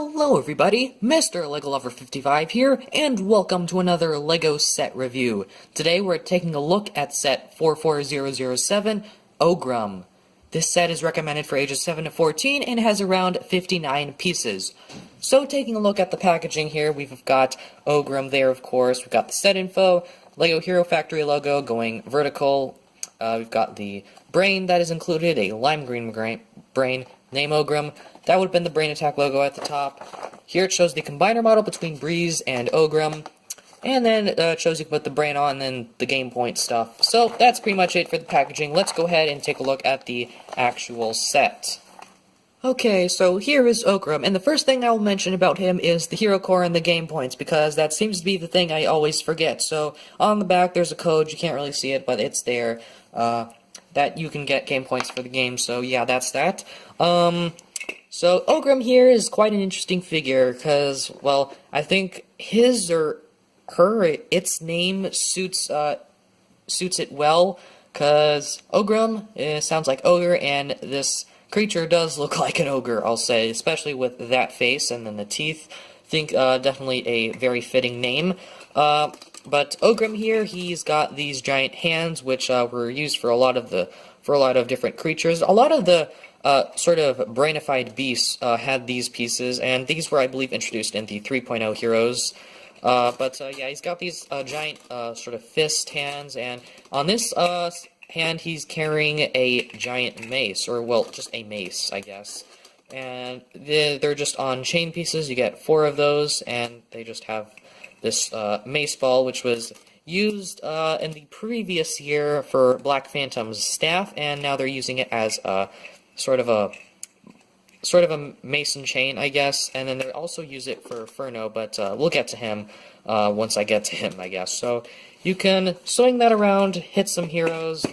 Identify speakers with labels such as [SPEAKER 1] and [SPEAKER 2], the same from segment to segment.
[SPEAKER 1] Hello everybody, Mr. LEGO Lover 55 here, and welcome to another LEGO set review. Today we're taking a look at set 44007, Ogrum. This set is recommended for ages 7 to 14 and has around 59 pieces. So taking a look at the packaging here, we've got Ogrum there of course, we've got the set info, LEGO Hero Factory logo going vertical, we've got the brain that is included, a lime green brain, name Ogrum. That would have been the Brain Attack logo at the top. Here it shows the combiner model between Breeze and Ogrum. And then it shows you can put the brain on and then the game point stuff. So that's pretty much it for the packaging. Let's go ahead and take a look at the actual set. Okay, so here is Ogrum, and the first thing I will mention about him is the hero core and the game points, because that seems to be the thing I always forget. So on the back there's a code, you can't really see it, but it's there, that you can get game points for the game, so yeah, that's that. So Ogrum here is quite an interesting figure, because, well, I think his or her, its name suits it well, because Ogrum sounds like ogre, and this creature does look like an ogre, I'll say, especially with that face and then the teeth. I think definitely a very fitting name. But Ogrum here, he's got these giant hands, which were used for a lot of different creatures. A lot of the sort of brainified beasts had these pieces, and these were, I believe, introduced in the 3.0 Heroes. Yeah, he's got these giant sort of fist hands, and on this hand he's carrying a giant mace, or, well, just a mace, I guess. And they're just on chain pieces. You get 4 of those, and they just have this mace ball, which was used in the previous year for Black Phantom's staff, and now they're using it as a sort of a mason chain, I guess, and then they also use it for Furno, but we'll get to him once I get to him, I guess. So you can swing that around, hit some heroes,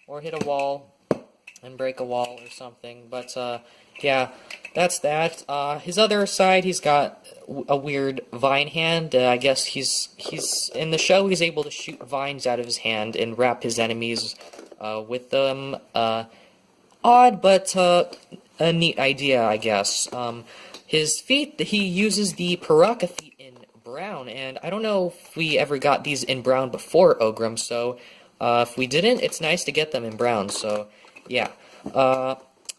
[SPEAKER 1] or hit a wall and break a wall or something, but yeah, that's that. His other side, he's got a weird vine hand. I guess he's in the show he's able to shoot vines out of his hand and wrap his enemies with them. Odd, but a neat idea, I guess. His feet, he uses the Paraka feet in brown, and I don't know if we ever got these in brown before Ogrum, so if we didn't, it's nice to get them in brown, so yeah.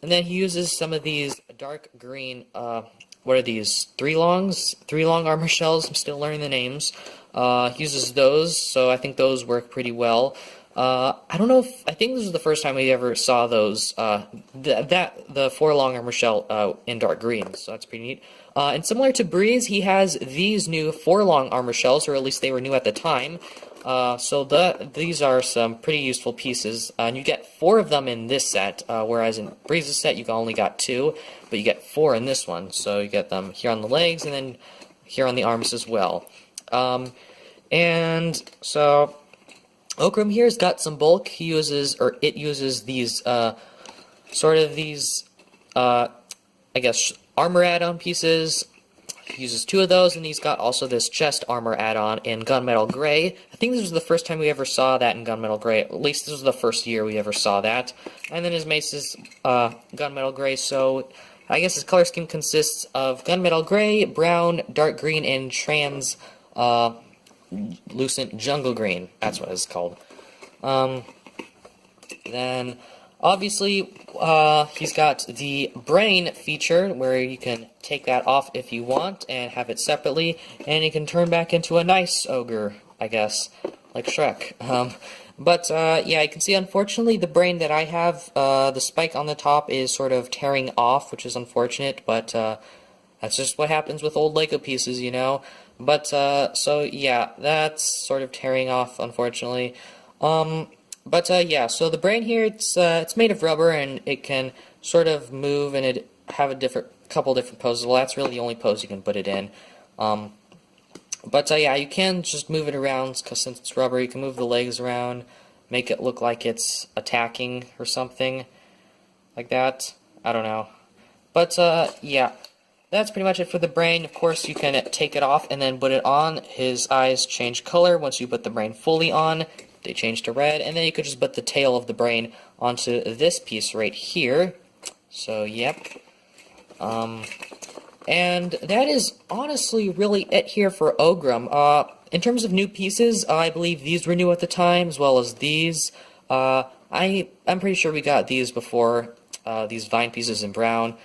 [SPEAKER 1] And then he uses some of these dark green, what are these, 3-longs? 3-long armor shells, I'm still learning the names. He uses those, so I think those work pretty well. I don't know if, I think this was the first time we ever saw those, the 4-long armor shell, in dark green, so that's pretty neat. And similar to Breeze, he has these new 4-long armor shells, or at least they were new at the time. These are some pretty useful pieces, and you get 4 of them in this set, whereas in Breeze's set you only got 2, but you get 4 in this one, so you get them here on the legs, and then here on the arms as well. And so Ogrum here's got some bulk. He uses, or it uses these, I guess, armor add-on pieces. He uses 2 of those, and he's got also this chest armor add-on in Gunmetal Gray. I think this was the first time we ever saw that in Gunmetal Gray. At least this was the first year we ever saw that. And then his mace is Gunmetal Gray, so I guess his color scheme consists of Gunmetal Gray, brown, dark green, and translucent jungle green. That's what it's called. Then obviously, he's got the brain feature, where you can take that off if you want, and have it separately, and you can turn back into a nice ogre, I guess, like Shrek. Yeah, you can see, unfortunately, the brain that I have, the spike on the top is sort of tearing off, which is unfortunate, but that's just what happens with old LEGO pieces, you know? But, so yeah, that's sort of tearing off, unfortunately. Yeah, so the brain here, it's made of rubber, and it can sort of move, and it have a couple different poses. Well, that's really the only pose you can put it in. Yeah, you can just move it around, because since it's rubber, you can move the legs around, make it look like it's attacking or something like that. I don't know. Yeah, that's pretty much it for the brain. Of course, you can take it off and then put it on. His eyes change color once you put the brain fully on. They change to red, and then you could just put the tail of the brain onto this piece right here. So, yep. And that is honestly really it here for Ogrum. In terms of new pieces, I believe these were new at the time, as well as these. I'm pretty sure we got these before, these vine pieces in brown.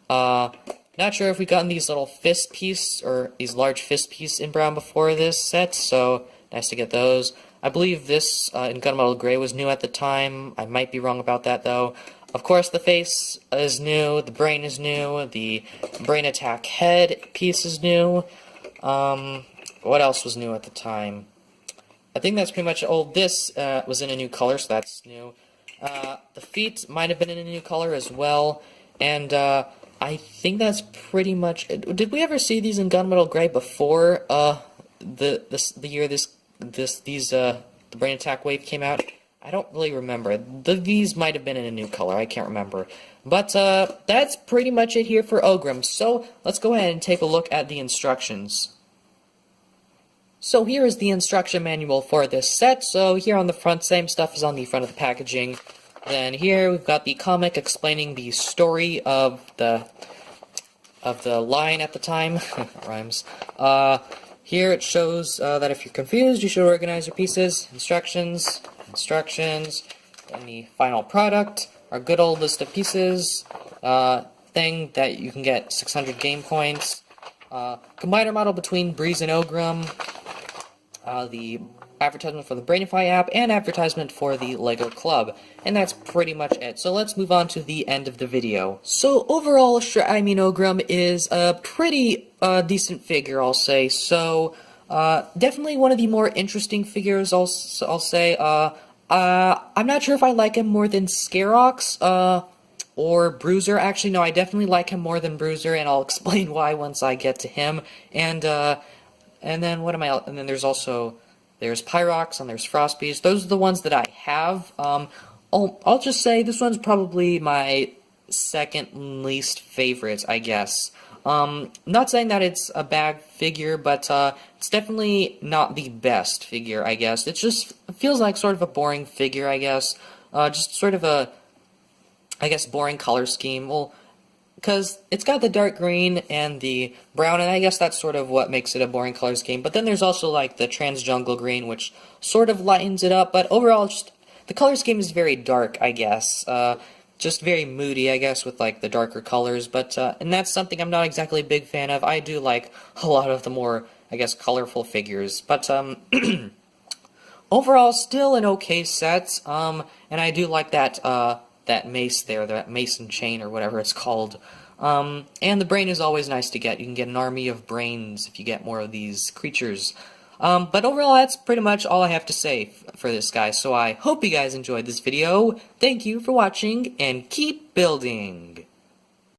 [SPEAKER 1] Not sure if we gotten these little fist piece, or these large fist piece in brown before this set, so nice to get those. I believe this in gunmetal gray was new at the time. I might be wrong about that, though. Of course, the face is new, the brain is new, the brain attack head piece is new. What else was new at the time? I think that's pretty much all. This was in a new color, so that's new. The feet might have been in a new color as well, and I think that's pretty much it. Did we ever see these in gunmetal gray before the year the brain attack wave came out? I don't really remember. These might have been in a new color. I can't remember. But that's pretty much it here for Ogrum. So let's go ahead and take a look at the instructions. So here is the instruction manual for this set. So here on the front, same stuff as on the front of the packaging. Then here we've got the comic explaining the story of the line at the time. Rhymes. Here it shows that if you're confused, you should organize your pieces. Instructions, and the final product. Our good old list of pieces. Thing that you can get 600 game points. Combiner model between Breeze and Ogrum. The advertisement for the Brainify app, and advertisement for the LEGO Club. And that's pretty much it. So let's move on to the end of the video. So overall, Ogrum is a pretty decent figure, I'll say. So definitely one of the more interesting figures, I'll say. I'm not sure if I like him more than Scarox or Bruiser. Actually, no, I definitely like him more than Bruiser, and I'll explain why once I get to him. And then what am I? And then there's Pyrox and there's Frostbeast. Those are the ones that I have. I'll just say this one's probably my second least favorite, I guess. Not saying that it's a bad figure, but it's definitely not the best figure, I guess. It feels like sort of a boring figure, I guess. Just sort of a, I guess, boring color scheme. Well, because it's got the dark green and the brown, and I guess that's sort of what makes it a boring color scheme. But then there's also, like, the trans jungle green, which sort of lightens it up. But overall, just the color scheme is very dark, I guess. Just very moody, I guess, with, like, the darker colors. But, and that's something I'm not exactly a big fan of. I do like a lot of the more, I guess, colorful figures. But, overall, still an okay set. And I do like that mace there, that mason chain or whatever it's called. And the brain is always nice to get. You can get an army of brains if you get more of these creatures. But overall, that's pretty much all I have to say for this guy. So I hope you guys enjoyed this video. Thank you for watching, and keep building!